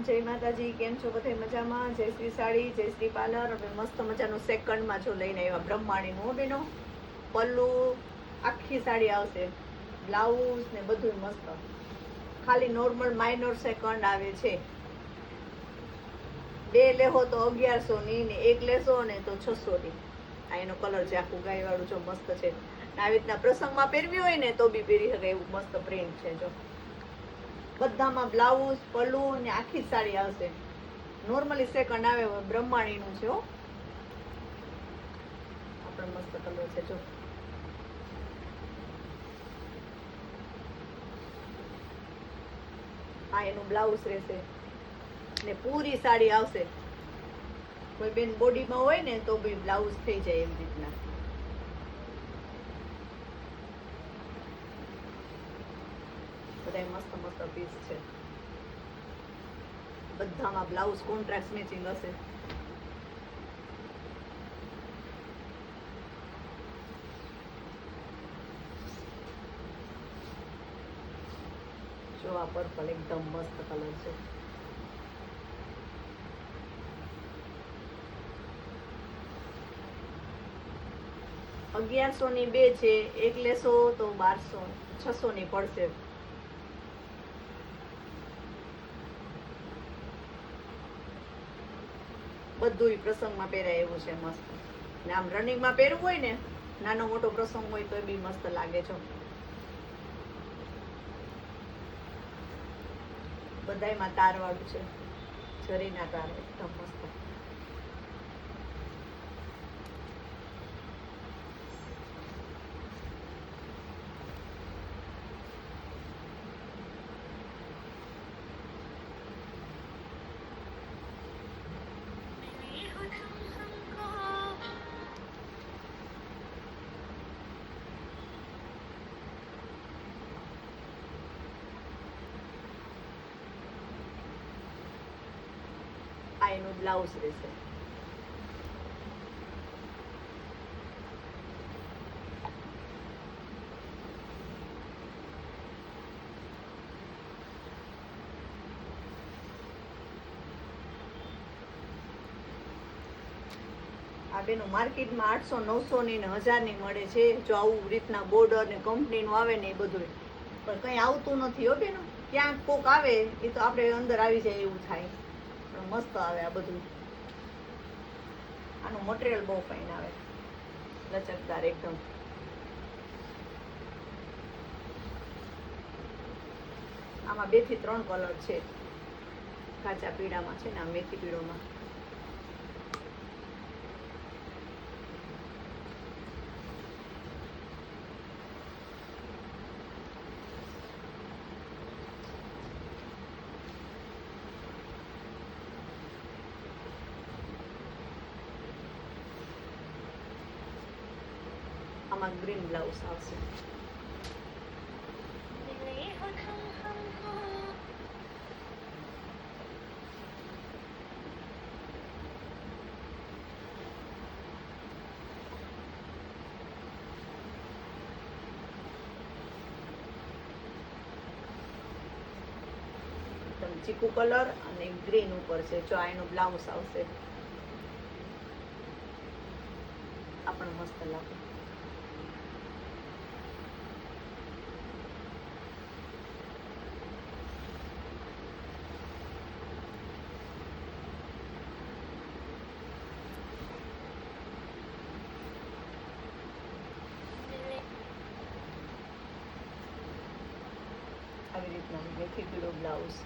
જય માતાજી. કેમ છો બધા? મજામાં? જય શ્રી સાડી, જય શ્રી પાર્લર. હવે મસ્ત મજાનું સેકન્ડમાં જો લઈને આવ્યા બ્રહ્માણીનું બેનો. પલ્લુ આખી સાડી આવશે, બ્લાઉઝ ને બધું મસ્ત. ખાલી નોર્મલ માઇનોર સેકન્ડ આવે છે. 2 લેહો તો 1100 ની ને 1 લેશો ને તો 600 ની. આ એનો કલર છે, આખું ગાય વાળું જો મસ્ત છે. આવી રીતના પ્રસંગમાં પહેરવી હોય ને તો બી પહેરી શકે એવું મસ્ત પ્રિન્ટ છે જો. બધામાં બ્લાઉઝ, પલ્લુ ને આખી સાડી આવશે. નોર્મલી સેકન્ડ આવે, બ્રહ્માણીનું છે હો. આપણે મસ્ત કલર છે જો. આ એનું બ્લાઉઝ રહેશે ને પૂરી સાડી આવશે. કોઈ બેન બોડીમાં હોય ને તો બી બ્લાઉઝ થઈ જાય એવી રીતના. બધા મસ્ત મસ્ત પીસ છે. બધામાં બ્લાઉઝ કોન્ટ્રાસ્ટ મેચિંગ હશે. જો આ પર્પલ એકદમ મસ્ત કલર છે. ₹1100 ની 2 છે. 1 લેશો તો 600 ની પડશે. બધું પ્રસંગમાં પહેરાય એવું છે મસ્ત. ને આમ રનિંગમાં પહેરવું હોય ને, નાનો મોટો પ્રસંગ હોય તો બી મસ્ત લાગે છે. બધાયમાં તાર વાળું છે, જરીના તાર એકદમ મસ્ત. આ એનું બ્લાઉઝ રહેશે. આ બેનું માર્કેટમાં 800-900 ની ને 1000 ની મળે છે. જો આવું રીતના બોર્ડર ને કંપનીનું આવે ને એ બધું, પણ કંઈ આવતું નથી હો બેનો. ક્યાંક કોક આવે એ તો આપણે અંદર આવી જાય એવું થાય, પણ મસ્ત આવે આ બધું. આનું મટીરિયલ બહુ ફાઇન આવે, લચકદાર એકદમ. આમાં 2 થી 3 કલર છે. કાચા પીળામાં છે ને આ મેથી પીળોમાં. આમાં ગ્રીન બ્લાઉઝ આવશે. ચીકુ કલર અને ગ્રીન ઉપર છે. જો આ એનું બ્લાઉઝ આવશે. આ પણ મસ્ત લાગે. આવી રીતના મેથી પીળો બ્લાઉઝ.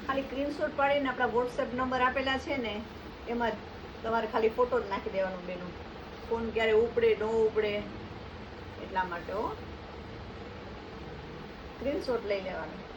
ખાલી સ્ક્રીનશોટ પાડીને આપણા વોટ્સએપ નંબર આપેલા છે ને એમાં તમારે ખાલી ફોટો જ નાખી દેવાનો બેનું. ફોન ક્યારે ઉપડે ન ઉપડે એટલા માટે હો, સ્ક્રીનશોટ લઈ લેવાનો.